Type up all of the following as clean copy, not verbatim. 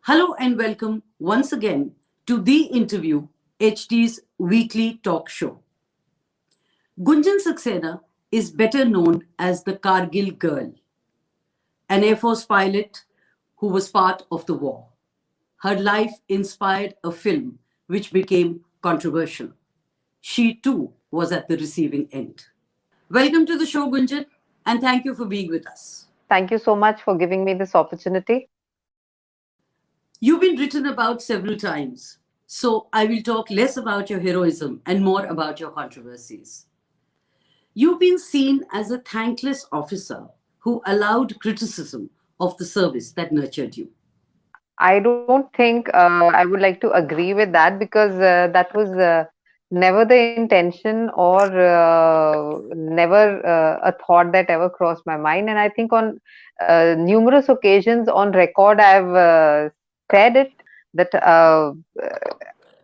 Hello and welcome once again to The Interview, HD's weekly talk show. Gunjan Saxena is better known as the Kargil Girl, an Air Force pilot who was part of the war. Her life inspired a film which became controversial. She too was at the receiving end. Welcome to the show, Gunjan, and thank you for being with us. Thank you so much for giving me this opportunity. You've been written about several times, so I will talk less about your heroism and more about your controversies. You've been seen as a thankless officer who allowed criticism of the service that nurtured you. I don't think I would like to agree with that because that was never the intention or never a thought that ever crossed my mind. And I think on numerous occasions on record, I've said it that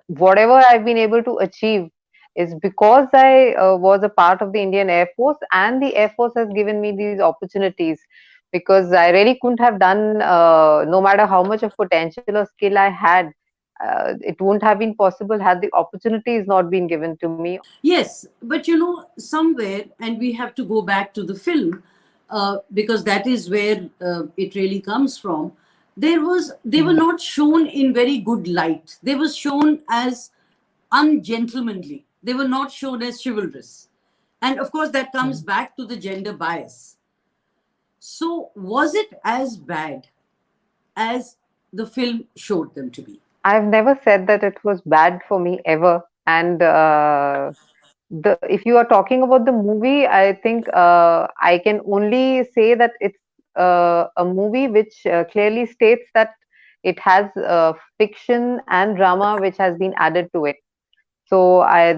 whatever I've been able to achieve is because I was a part of the Indian Air Force, and the Air Force has given me these opportunities because I really couldn't have done, no matter how much of potential or skill I had, it wouldn't have been possible had the opportunities not been given to me. Yes, but somewhere, and we have to go back to the film because that is where it really comes from. They were Mhm. not shown in very good light. They were shown as ungentlemanly. They were not shown as chivalrous, and of course that comes Mhm. back to the gender bias. So was it as bad as the film showed them to be? I've never said that it was bad for me ever. And the if you are talking about the movie, I think I can only say that it's a movie which clearly states that it has fiction and drama which has been added to it. So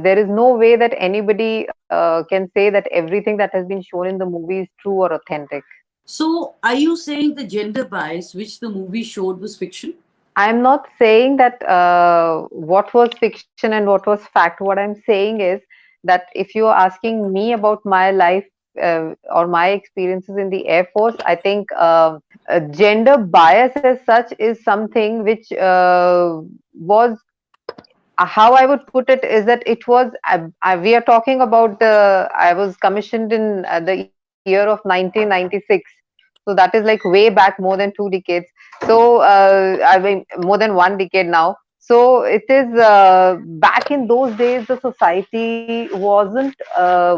there is no way that anybody can say that everything that has been shown in the movie is true or authentic. So are you saying the gender bias which the movie showed was fiction? I'm not saying that what was fiction and what was fact. What I'm saying is that if you're asking me about my life or my experiences in the Air Force, I think gender bias as such is something which was how I would put it is that it was we are talking about I was commissioned in the year of 1996, so that is like way back more than 2 decades. So I mean more than 1 decade now. So it is back in those days the society wasn't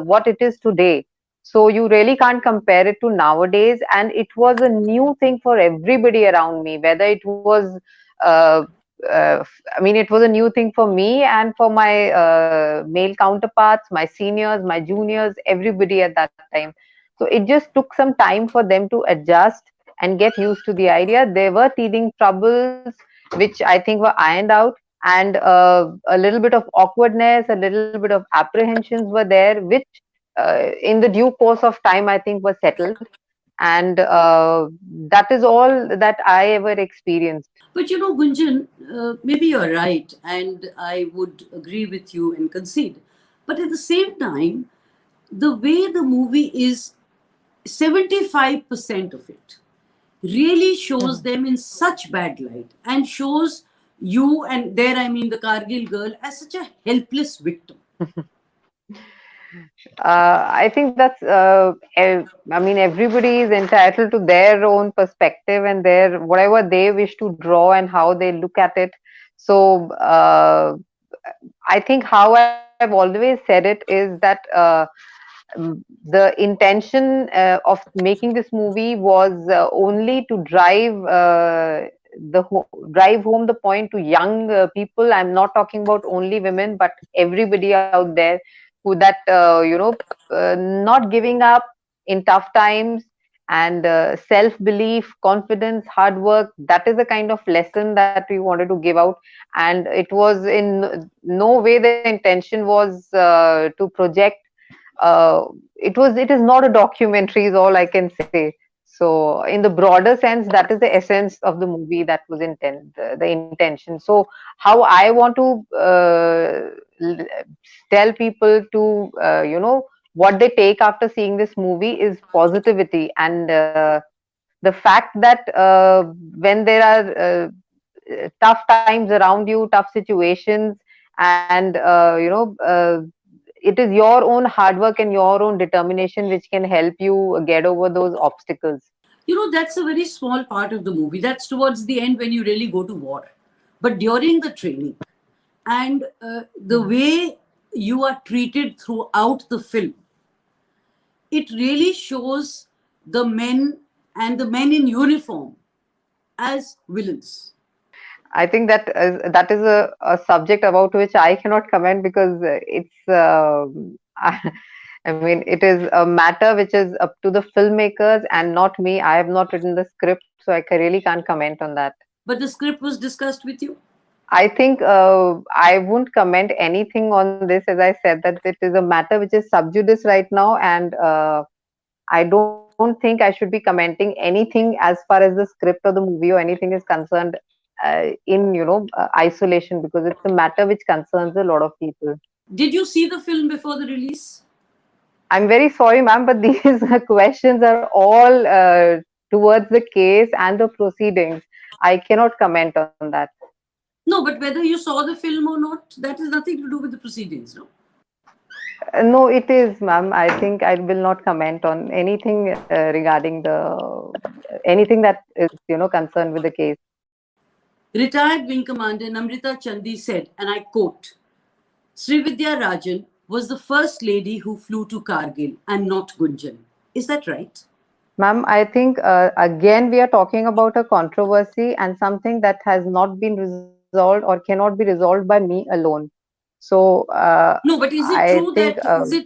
what it is today. So you really can't compare it to nowadays, and it was a new thing for everybody around me, whether it was uh, I mean, it was a new thing for me and for my male counterparts, my seniors, my juniors, everybody at that time. So it just took some time for them to adjust and get used to the idea. There were teething troubles, which I think were ironed out, and a little bit of awkwardness, a little bit of apprehensions were there, which in the due course of time, I think, were settled. And that is all that I ever experienced. But Gunjan, maybe you're right, and I would agree with you and concede. But at the same time, the way the movie is, 75% of it really shows Mhm. them in such bad light and shows you, and there I mean the Kargil girl, as such a helpless victim. I think that's, I mean, everybody is entitled to their own perspective and their whatever they wish to draw and how they look at it. So, I think how I've always said it is that the intention of making this movie was only to drive home the point to young people. I'm not talking about only women, but everybody out there who that not giving up in tough times, and self belief, confidence, hard work, that is the kind of lesson that we wanted to give out. And it was in no way the intention was to project. It is not a documentary is all I can say. So in the broader sense, that is the essence of the movie, that was the intention. So how I want to tell people to what they take after seeing this movie is positivity, and the fact that when there are tough times around you, tough situations, and it is your own hard work and your own determination which can help you get over those obstacles. You know, that's a very small part of the movie. That's towards the end when you really go to war. But during the training and the way you are treated throughout the film, it really shows the men and the men in uniform as villains. I think that is a subject about which I cannot comment because it's I mean it is a matter which is up to the filmmakers and not me. I have not written the script, so really can't comment on that. But the script was discussed with you. I think I won't comment anything on this, as I said that it is a matter which is sub judice right now, and I don't think I should be commenting anything as far as the script or the movie or anything is concerned in isolation, because it's a matter which concerns a lot of people. Did you see the film before the release? I'm very sorry, ma'am, but these questions are all towards the case and the proceedings. I cannot comment on that. No, but whether you saw the film or not, that has nothing to do with the proceedings, no? No, it is, ma'am. I think I will not comment on anything regarding the anything that is, concerned with the case. Retired Wing Commander Namrita Chandi said, and I quote, Srividya Rajan was the first lady who flew to Kargil and not Gunjan. Is that right? Ma'am, I think again we are talking about a controversy and something that has not been resolved or cannot be resolved by me alone. So No, but is it I true think, that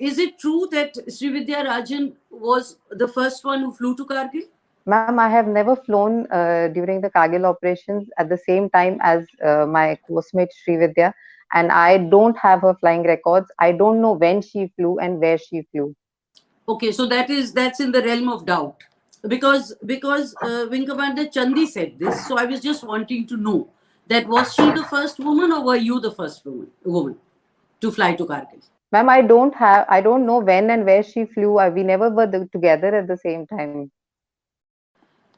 is it true that Srividya Rajan was the first one who flew to Kargil? ma'am, I have never flown during the Kargil operations at the same time as my coursemate Srividya, and I don't have her flying records. I don't know when she flew and where she flew. Okay, so that's in the realm of doubt, because Wing Commander Chandi said this. So I was just wanting to know that was she the first woman or were you the first woman to fly to Kargil? Ma'am, I don't know when and where she flew. We never were together at the same time.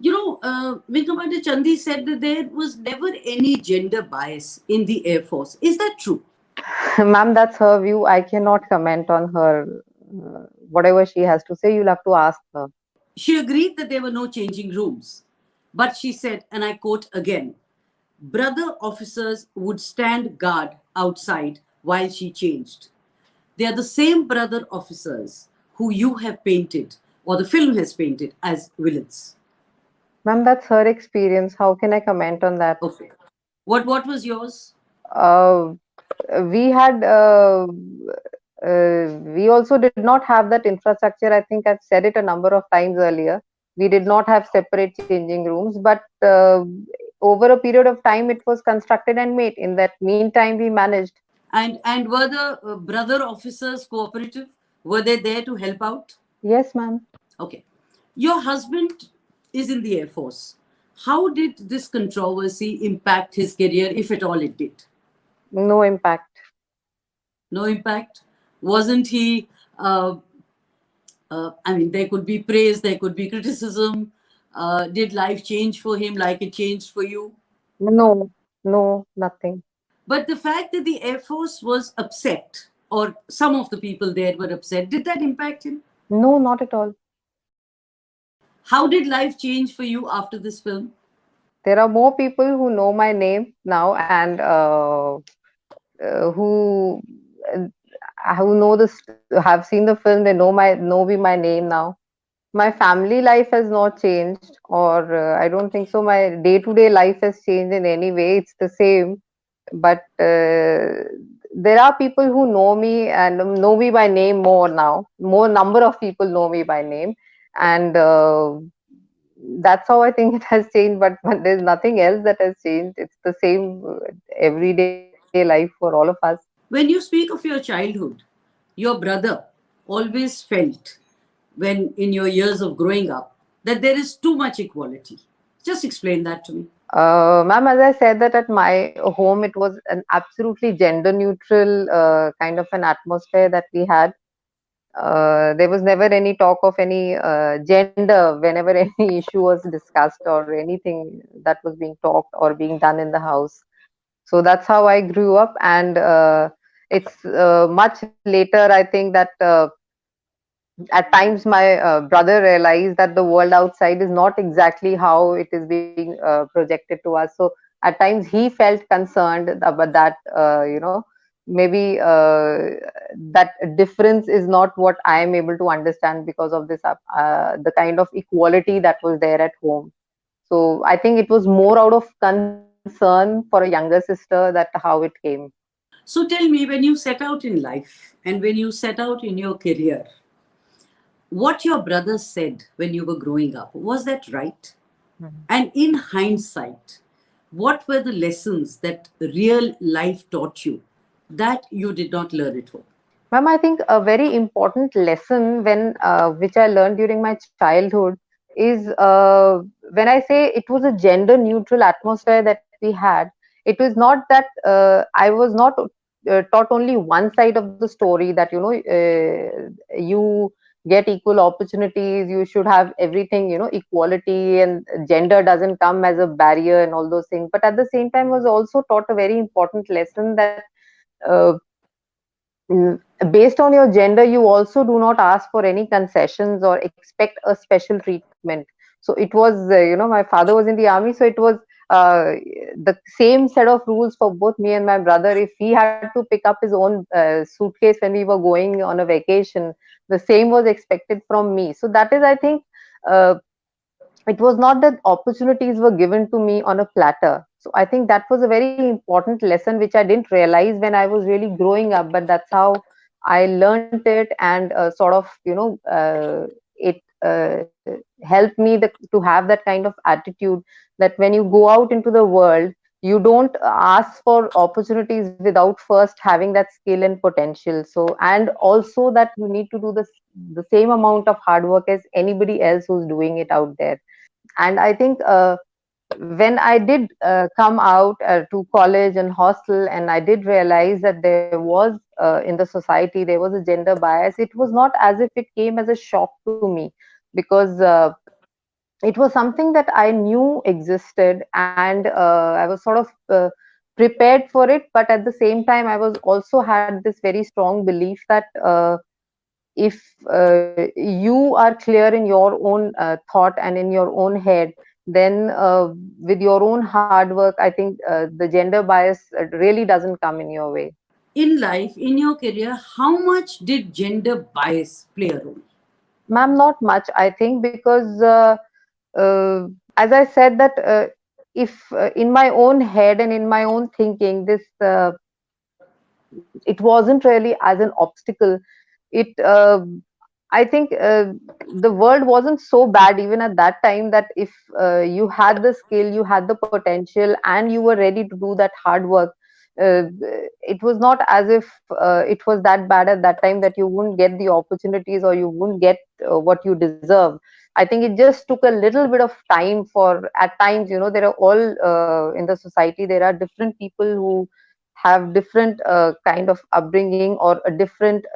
You know, Wing Commander Chandi said that there was never any gender bias in the Air Force. Is that true? Ma'am, that's her view. I cannot comment on her. Whatever she has to say, you'll have to ask her. She agreed that there were no changing rooms. But she said, and I quote again, brother officers would stand guard outside while she changed. They are the same brother officers who you have painted, or the film has painted, as villains. Ma'am, that's her experience. How can I comment on that? Okay. What was yours? Uh, we had we also did not have that infrastructure. I think I've said it a number of times earlier. We did not have separate changing rooms, but over a period of time it was constructed and made. In that meantime we managed. And were the brother officers cooperative? Were they there to help out? Yes, ma'am. Okay. Your husband is in the Air Force. How did this controversy impact his career, if at all it did? No impact. No impact? Wasn't he? I mean, there could be praise, there could be criticism. Did life change for him like it changed for you? No, no, nothing. But the fact that the Air Force was upset, or some of the people there were upset, did that impact him? No, not at all. How did life change for you after this film? There are more people who know my name now, and who know this, have seen the film. They know me my name now. My family life has not changed, or I don't think so. My day-to-day life has changed in any way. It's the same, but there are people who know me and know me by name more now. More number of people know me by name, and that's how I think it has changed. But there's nothing else that has changed. It's the same everyday life for all of us. When you speak of your childhood, your brother always felt, when in your years of growing up, that there is too much equality. Just explain that to me. Ma'am, as I said that at my home, it was an absolutely gender neutral kind of an atmosphere that we had. There was never any talk of any gender whenever any issue was discussed or anything that was being talked or being done in the house. So that's how I grew up, and it's much later, I think, that at times my brother realized that the world outside is not exactly how it is being projected to us. So at times he felt concerned about that, maybe that difference is not what I am able to understand because of this, the kind of equality that was there at home. So I think it was more out of concern for a younger sister that how it came. So tell me, when you set out in life and when you set out in your career, what your brother said when you were growing up, was that right? And in hindsight, what were the lessons that real life taught you that you did not learn at home? Ma'am, I think a very important lesson when which I learned during my childhood is when I say it was a gender neutral atmosphere that we had. It was not that I was not taught only one side of the story, that you get equal opportunities, you should have everything, equality, and gender doesn't come as a barrier and all those things. But at the same time, was also taught a very important lesson that. Uh, Mm, Based on your gender, you also do not ask for any concessions or expect a special treatment. So it was, my father was in the army, so it was the same set of rules for both me and my brother. If he had to pick up his own suitcase when we were going on a vacation, the same was expected from me. So that is, I think, uh, it was not that opportunities were given to me on a platter. So I think that was a very important lesson which I didn't realize when I was really growing up, but that's how I learned it, and sort of, it helped me to have that kind of attitude, that when you go out into the world, you don't ask for opportunities without first having that skill and potential. So, and also that you need to do the same amount of hard work as anybody else who's doing it out there. And I think when I did come out to college and hostel, and I did realize that there was in the society there was a gender bias, it was not as if it came as a shock to me, because it was something that I knew existed, and I was sort of prepared for it. But at the same time, I was also had this very strong belief that if you are clear in your own thought and in your own head, then with your own hard work, I think the gender bias really doesn't come in your way. In life, in your career, how much did gender bias play a role? Ma'am, not much, I think, because uh, as I said that if in my own head and in my own thinking, this it wasn't really as an obstacle. It I think the world wasn't so bad even at that time, that if you had the skill, you had the potential, and you were ready to do that hard work, uh, it was not as if it was that bad at that time that you wouldn't get the opportunities or you wouldn't get what you deserve. I think it just took a little bit of time. For at times, there are all in the society, there are different people who have different kind of upbringing or a different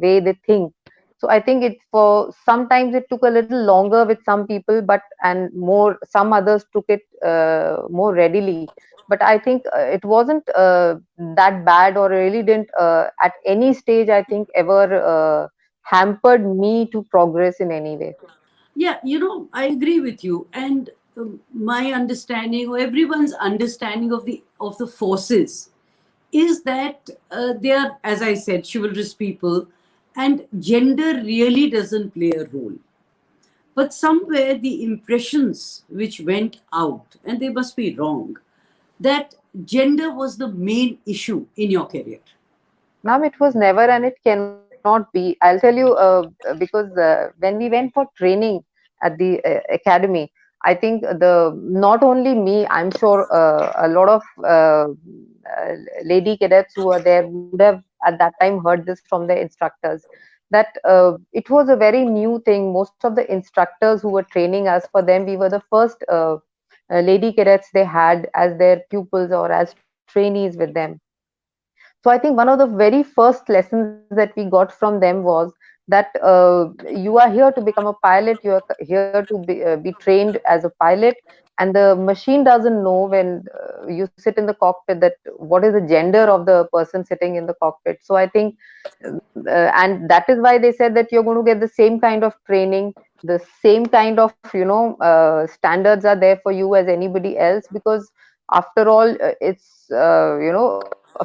way they think. So I think it for sometimes it took a little longer with some people, but and more some others took it more readily. But I think it wasn't that bad, or really didn't at any stage, I think, ever hampered me to progress in any way. Yeah, I agree with you. And my understanding, or everyone's understanding of the forces, is that they are, as I said, chivalrous people, and gender really doesn't play a role. But somewhere the impressions which went out, and they must be wrong, that gender was the main issue in your career. Ma'am, it was never, and it cannot be. I'll tell you, because when we went for training at the academy, I think not only me, I'm sure a lot of lady cadets who were there would have at that time heard this from their instructors, that it was a very new thing. Most of the instructors who were training us, for them, we were the first lady cadets they had as their pupils or as trainees with them. So I think one of the very first lessons that we got from them was that you are here to become a pilot, you are here to be trained as a pilot, and the machine doesn't know when you sit in the cockpit that what is the gender of the person sitting in the cockpit. So I think and that is why they said that you're going to get the same kind of training, the same kind of standards are there for you as anybody else, because after all it's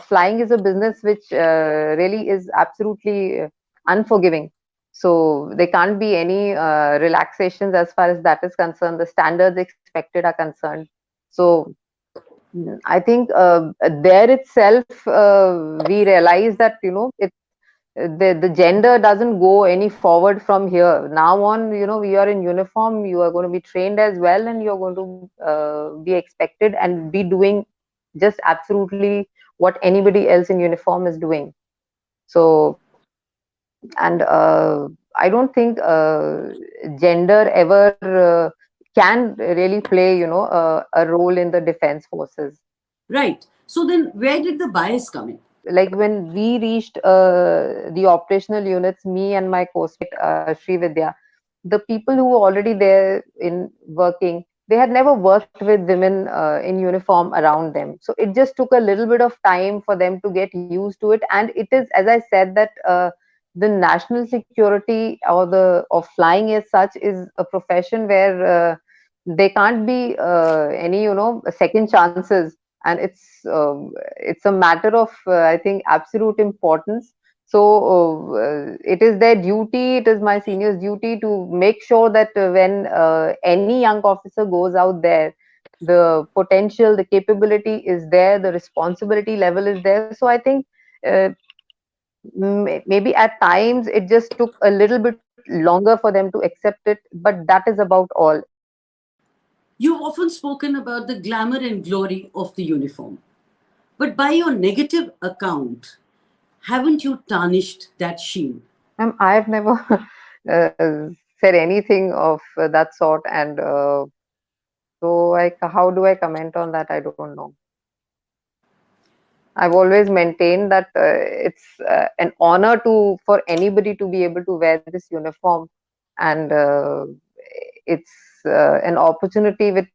flying is a business which really is absolutely unforgiving. So there can't be any relaxations as far as that is concerned. The standards expected are concerned. So I think there itself we realize that the gender doesn't go any forward from here. Now on, we are in uniform. You are going to be trained as well, and you're going to be expected and be doing just absolutely what anybody else in uniform is doing. So, and I don't think gender ever can really play, a role in the defense forces. Right. So then, where did the bias come in? Like when we reached the operational units, me and my co-mate Srividya, the people who were already there in working, they had never worked with women in uniform around them. So it just took a little bit of time for them to get used to it. And it is, as I said, that the national security or the of flying as such is a profession where there can't be any second chances, and it's a matter of I think absolute importance. So it is their duty, it is my senior's duty to make sure that when any young officer goes out there, the potential, the capability is there, the responsibility level is there. So I think uh, maybe at times it just took a little bit longer for them to accept it, but that is about all. You've often spoken about the glamour and glory of the uniform. But by your negative account, haven't you tarnished that sheen? I've never said anything of that sort, and so how do I comment on that? I don't know. I've always maintained that it's an honor to for anybody to be able to wear this uniform, and it's an opportunity which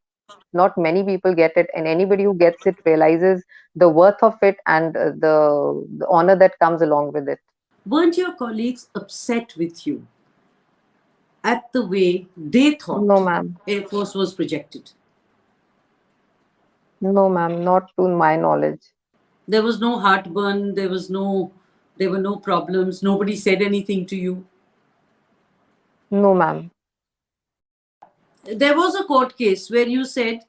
not many people get it, and anybody who gets it realizes the worth of it and the honor that comes along with it. Weren't your colleagues upset with you at the way they No, thought ma'am. Air Force was projected? No, ma'am. Not to my knowledge. There was no heartburn, there were no problems, nobody said anything to you. No, ma'am. There was a court case where you said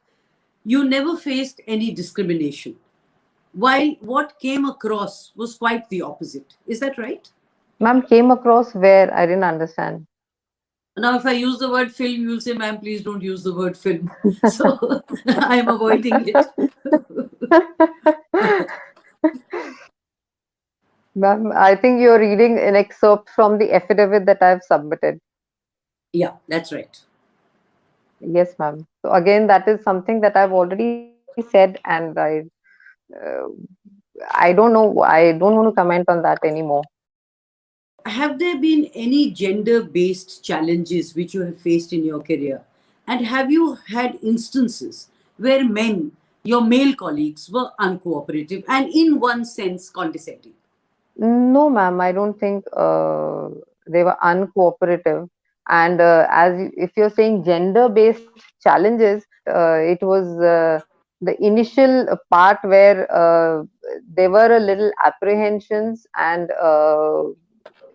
you never faced any discrimination, while what came across was quite the opposite. Is that right? Ma'am, came across where I didn't understand. Now, if I use the word film, you'll say, ma'am, please don't use the word film. So I'm avoiding it. Ma'am, I think you're reading an excerpt from the affidavit that I've submitted. Yeah, that's right. Yes, ma'am. So again, that is something that I've already said, and uh, I don't know. I don't want to comment on that anymore. Have there been any gender based challenges which you have faced in your career? And have you had instances where men, your male colleagues, were uncooperative and, in one sense, condescending? No, ma'am, I don't think they were uncooperative. And if you're saying gender-based challenges, it was the initial part where there were a little apprehensions, and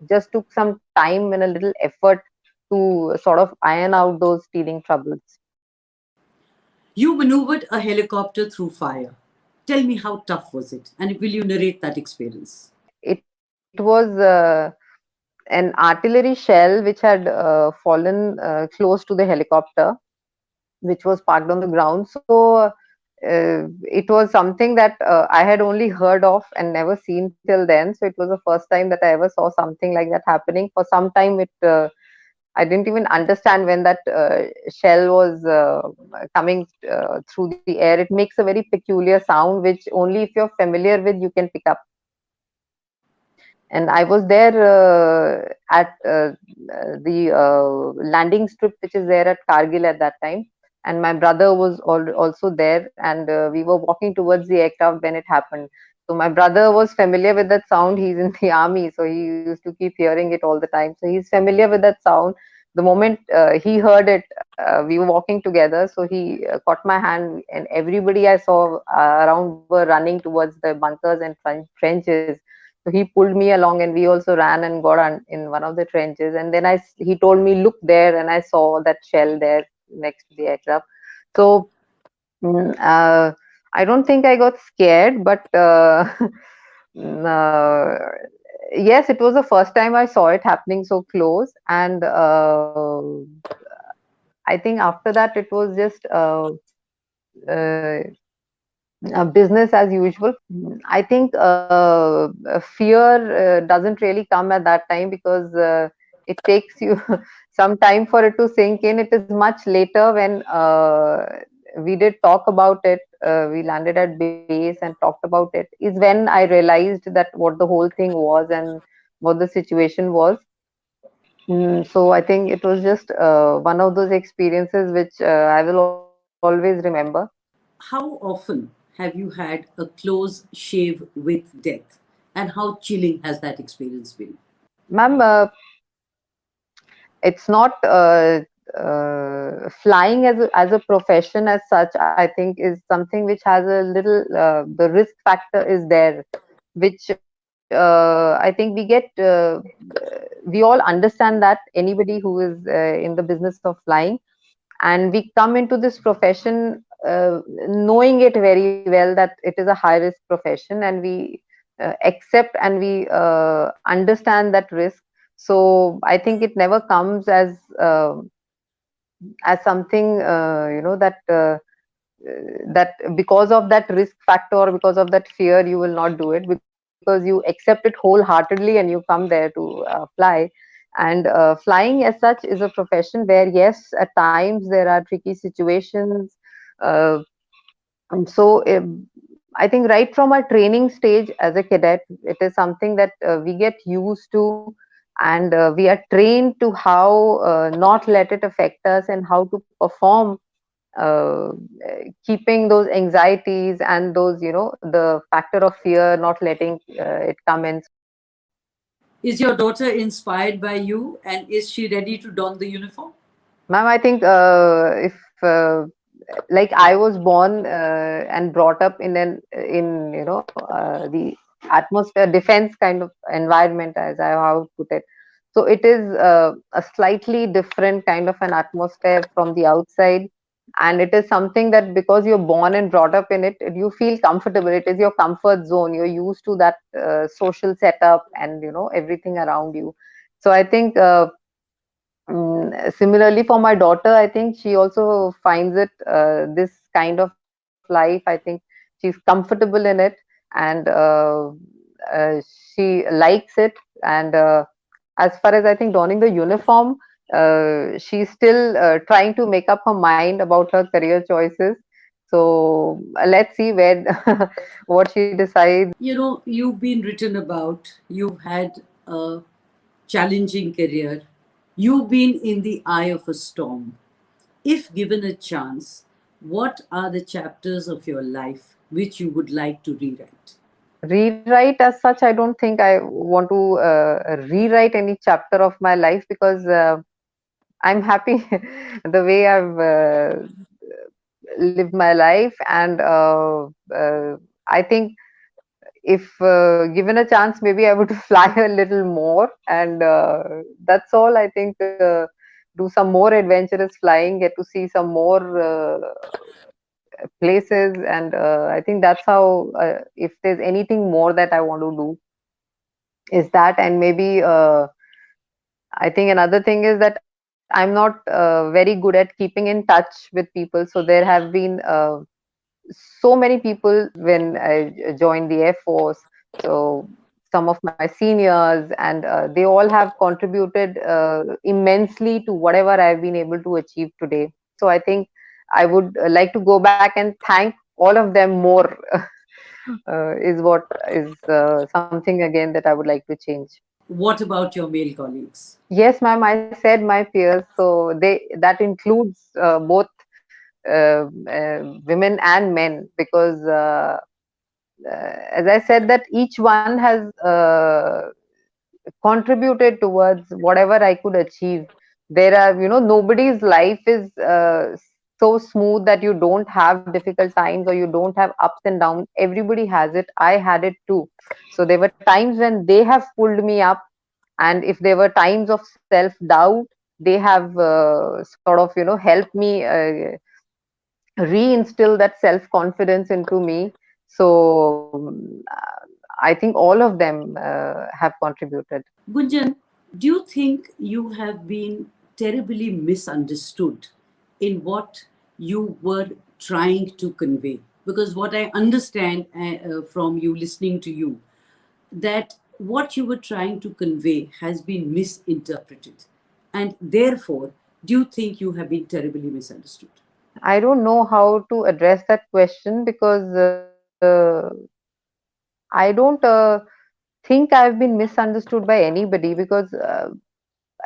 just took some time and a little effort to sort of iron out those teething troubles. You maneuvered a helicopter through fire. Tell me, how tough was it? And will you narrate that experience? It was an artillery shell which had fallen close to the helicopter, which was parked on the ground. So it was something that I had only heard of and never seen till then. So it was the first time that I ever saw something like that happening. For some time, I didn't even understand when that shell was coming through the air. It makes a very peculiar sound, which only if you're familiar with you can pick up. And I was there at the landing strip, which is there at Kargil at that time. And my brother was also there, and we were walking towards the aircraft when it happened. So my brother was familiar with that sound. He's in the army, so he used to keep hearing it all the time. So he's familiar with that sound. The moment he heard it, we were walking together. So he caught my hand, and everybody I saw around were running towards the bunkers and trenches. So he pulled me along, and we also ran and got in one of the trenches. And then he told me, "Look there," and I saw that shell there next to the aircraft. So I don't think I got scared, but mm, uh, yes, it was the first time I saw it happening so close. And I think after that, it was just uh, business as usual. I think fear doesn't really come at that time, because it takes you some time for it to sink in. It is much later when we did talk about it. We landed at base and talked about it. Is when I realized that what the whole thing was and what the situation was. So I think it was just one of those experiences which I will always remember. How often have you had a close shave with death? And how chilling has that experience been? Ma'am, it's not flying as a profession as such. I think is something which has a little the risk factor is there, which I think we all understand that anybody who is in the business of flying, and we come into this profession knowing it very well that it is a high risk profession, and we accept and we understand that risk. So I think it never comes as something that because of that risk factor or because of that fear you will not do it, because you accept it wholeheartedly and you come there to fly. And flying as such is a profession where, yes, at times there are tricky situations. uh, and so I think right from our training stage as a cadet, it is something that we get used to, and we are trained to how not let it affect us and how to perform, uh, keeping those anxieties and those, the factor of fear, not letting it come in. Is your daughter inspired by you and is she ready to don the uniform? Ma'am, I think if like I was born and brought up in the atmosphere defense kind of environment, as I how to put it. So it is a slightly different kind of an atmosphere from the outside, and it is something that because you're born and brought up in it, you feel comfortable. It is your comfort zone. You're used to that social setup and everything around you. So I think. Similarly, for my daughter, I think she also finds it this kind of life. I think she's comfortable in it, and uh, she likes it. And as far as I think donning the uniform, she's still trying to make up her mind about her career choices. So let's see where what she decides. You know, you've been written about, you've had a challenging career, you've been in the eye of a storm. If given a chance, what are the chapters of your life which you would like to rewrite? Rewrite as such, I don't think I want to rewrite any chapter of my life, because I'm happy the way I've lived my life. And I think if given a chance, maybe I would fly a little more, and that's all. I think do some more adventurous flying, get to see some more places. And I think that's how, if there's anything more that I want to do, is that. And maybe I think another thing is that I'm not very good at keeping in touch with people. So there have been so many people when I joined the Air Force. So some of my seniors, and they all have contributed immensely to whatever I've been able to achieve today. So I think I would like to go back and thank all of them more is what is something again that I would like to change. What about your male colleagues? Yes, ma'am, I said my peers, so they that includes both women and men, because as I said, that each one has contributed towards whatever I could achieve. There are, nobody's life is so smooth that you don't have difficult times or you don't have ups and downs. Everybody has it. I had it too. So there were times when they have pulled me up, and if there were times of self doubt, they have sort of, helped me reinstill that self confidence into me. So I think all of them have contributed. Gunjan, do you think you have been terribly misunderstood in what you were trying to convey? Because what I understand from you listening to you, that what you were trying to convey has been misinterpreted. And therefore, do you think you have been terribly misunderstood? I don't know how to address that question, because I don't think I've been misunderstood by anybody, because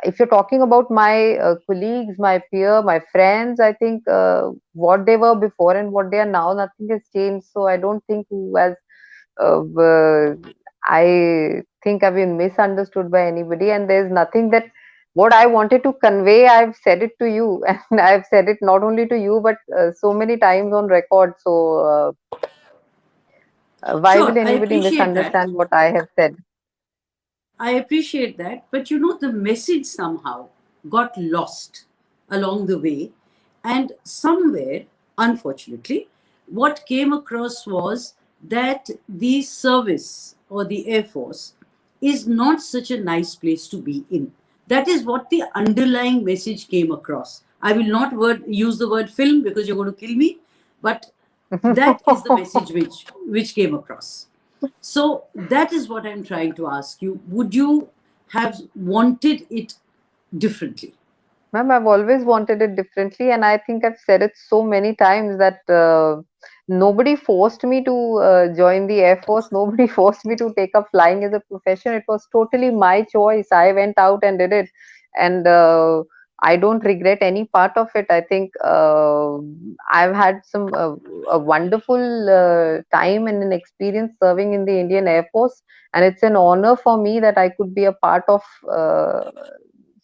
if you're talking about my colleagues, my peer, my friends, I think what they were before and what they are now, nothing has changed. So I don't think who has, I think I've been misunderstood by anybody, and there's nothing that what I wanted to convey, I've said it to you, and I've said it not only to you, but so many times on record. So why will Sure, I anybody appreciate that. misunderstand what I have said? I appreciate that, but the message somehow got lost along the way. And somewhere, unfortunately, what came across was that the service or the Air Force is not such a nice place to be in. That is what the underlying message came across. I will not use the word film because you're going to kill me, but that is the message which came across. So that is what I'm trying to ask you. Would you have wanted it differently? Ma'am, I've always wanted it differently, and I think I've said it so many times that nobody forced me to join the Air Force. Nobody forced me to take up flying as a profession. It was totally my choice. I went out and did it, and I don't regret any part of it. I think I've had some a wonderful time and an experience serving in the Indian Air Force, and it's an honor for me that I could be a part of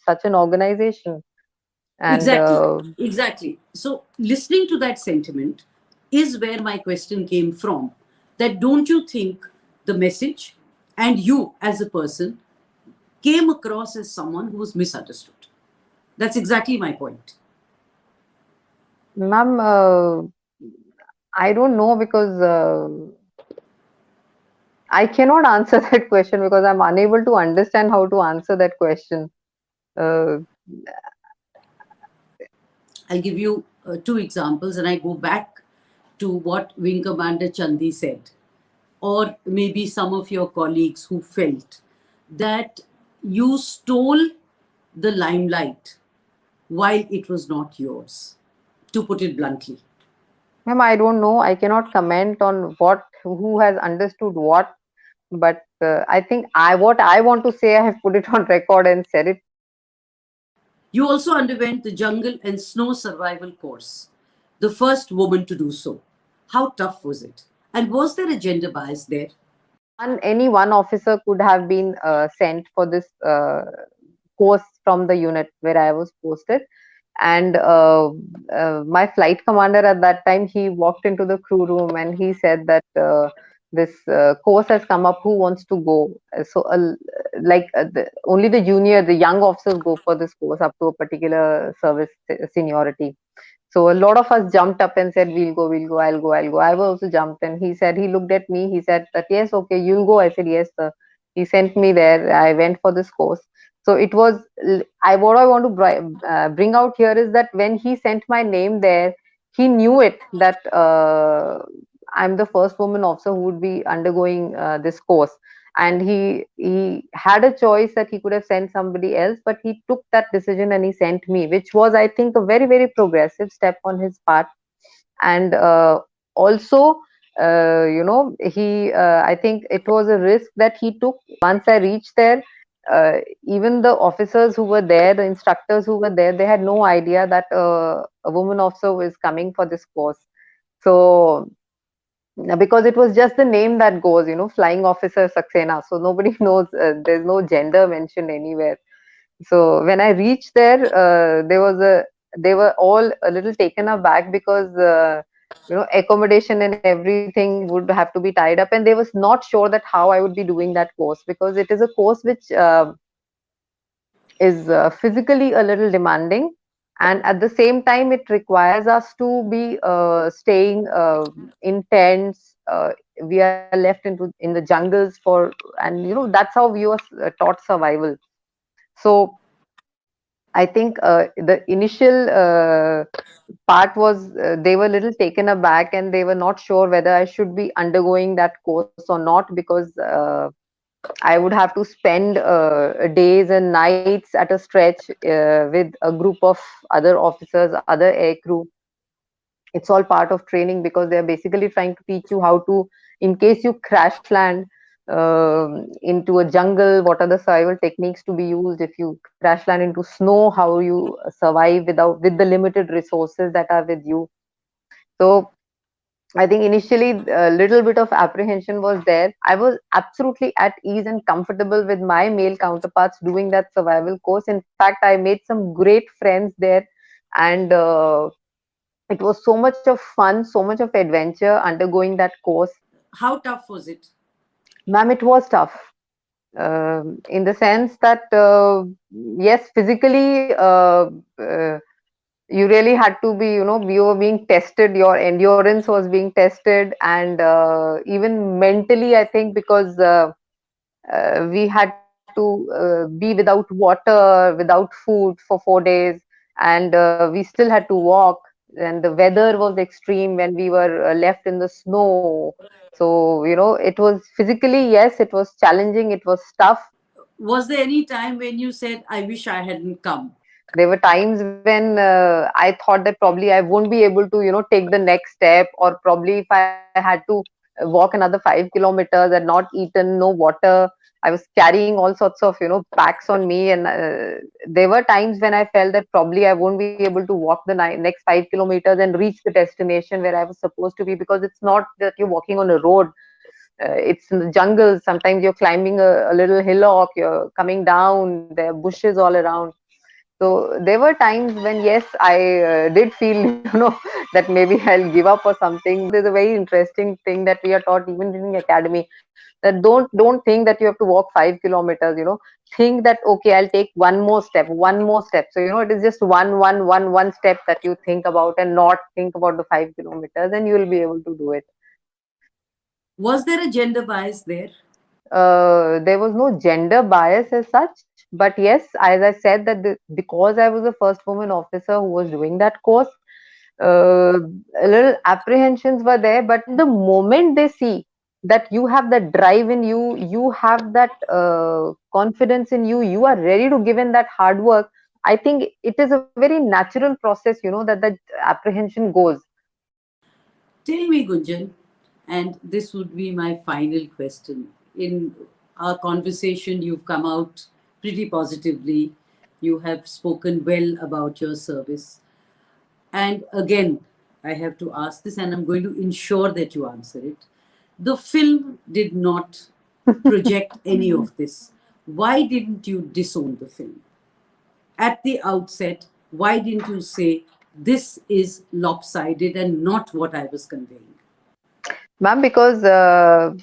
such an organization. And Exactly. Exactly. So, listening to that sentiment is where my question came from. That don't you think the message and you as a person came across as someone who was misunderstood? That's exactly my point. ma'am, I don't know, because I cannot answer that question, because I'm unable to understand how to answer that question. Uh, I'll give you two examples, and I go back to what Wing Commander Chandi said, or maybe some of your colleagues who felt that you stole the limelight while it was not yours, to put it bluntly. Ma'am, I don't know. I cannot comment on what who has understood what, but I think I what I want to say, I have put it on record and said it. You also underwent the jungle and snow survival course, the first woman to do so. How tough was it? And was there a gender bias there? Any one officer could have been sent for this course from the unit where I was posted. And my flight commander at that time, he walked into the crew room and he said that this course has come up. Who wants to go? So, only the junior, the young officers go for this course up to a particular service seniority. So a lot of us jumped up and said, we'll go, I'll go, I'll go. I also jumped, and he said, he looked at me, he said that, yes, okay, you'll go. I said, yes, sir. He sent me there. I went for this course. So it was, what I want to bring out here is that when he sent my name there, he knew it that I'm the first woman officer who would be undergoing this course, and he had a choice that he could have sent somebody else, but he took that decision and he sent me, which was, I think, a very, very progressive step on his part. And also, I think it was a risk that he took. Once I reached there, even the officers who were there, the instructors who were there, they had no idea that a woman officer was coming for this course. So because it was just the name that goes, Flying Officer Saxena. So nobody knows, there's no gender mentioned anywhere. So when I reached there, they were all a little taken aback because, accommodation and everything would have to be tied up. And they was not sure that how I would be doing that course, because it is a course which is physically a little demanding, and at the same time it requires us to be staying in tents. We are left in the jungles for, and that's how we were taught survival. So I think the initial part was, they were a little taken aback, and they were not sure whether I should be undergoing that course or not, because I would have to spend days and nights at a stretch with a group of other officers, other air crew. It's all part of training, because they're basically trying to teach you how to, in case you crash land into a jungle, what are the survival techniques to be used. If you crash land into snow, how you survive with the limited resources that are with you. So I think initially a little bit of apprehension was there. I was absolutely at ease and comfortable with my male counterparts doing that survival course. In fact, I made some great friends there, and it was so much of fun, so much of adventure undergoing that course. How tough was it? Ma'am, it was tough. In the sense that, yes, physically, you really had to be, you were being tested, your endurance was being tested, and even mentally, I think, because we had to be without water, without food for 4 days, and we still had to walk, and the weather was extreme when we were left in the snow. So, it was physically, yes, it was challenging, it was tough. Was there any time when you said, I wish I hadn't come? There were times when I thought that probably I won't be able to, take the next step, or probably if I had to walk another 5 kilometers and not eaten, no water. I was carrying all sorts of, packs on me, and there were times when I felt that probably I won't be able to walk the next 5 kilometers and reach the destination where I was supposed to be, because it's not that you're walking on a road. It's in the jungle. Sometimes you're climbing a little hillock, you're coming down, there are bushes all around. So there were times when, yes, I did feel, that maybe I'll give up or something. There's a very interesting thing that we are taught even in academy, that don't think that you have to walk 5 kilometers. Think that, okay, I'll take one more step, one more step. So it is just one step that you think about, and not think about the 5 kilometers, and you will be able to do it. Was there a gender bias there? There was no gender bias as such, but yes, as I said, that because I was the first woman officer who was doing that course, a little apprehensions were there. But the moment they see that you have that drive in you, you have that confidence in you, you are ready to give in that hard work. I think it is a very natural process, that the apprehension goes. Tell me, Gunjan, and this would be my final question. In our conversation, you've come out pretty positively. You have spoken well about your service. And again, I have to ask this, and I'm going to ensure that you answer it. The film did not project any of this. Why didn't you disown the film? At the outset, why didn't you say, this is lopsided and not what I was conveying? Ma'am, because uh,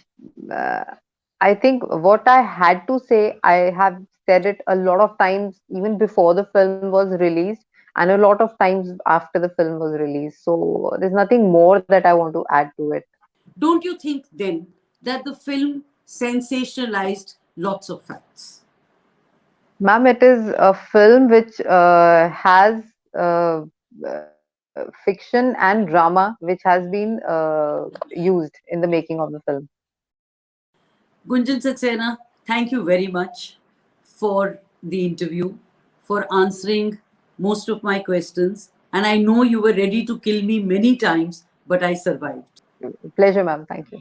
I think what I had to say, I have said it a lot of times, even before the film was released, and a lot of times after the film was released. So there's nothing more that I want to add to it. Don't you think then that the film sensationalized lots of facts? Ma'am, it is a film which has fiction and drama, which has been used in the making of the film. Gunjan Saxena, thank you very much for the interview, for answering most of my questions. And I know you were ready to kill me many times, but I survived. Pleasure, ma'am. Thank you.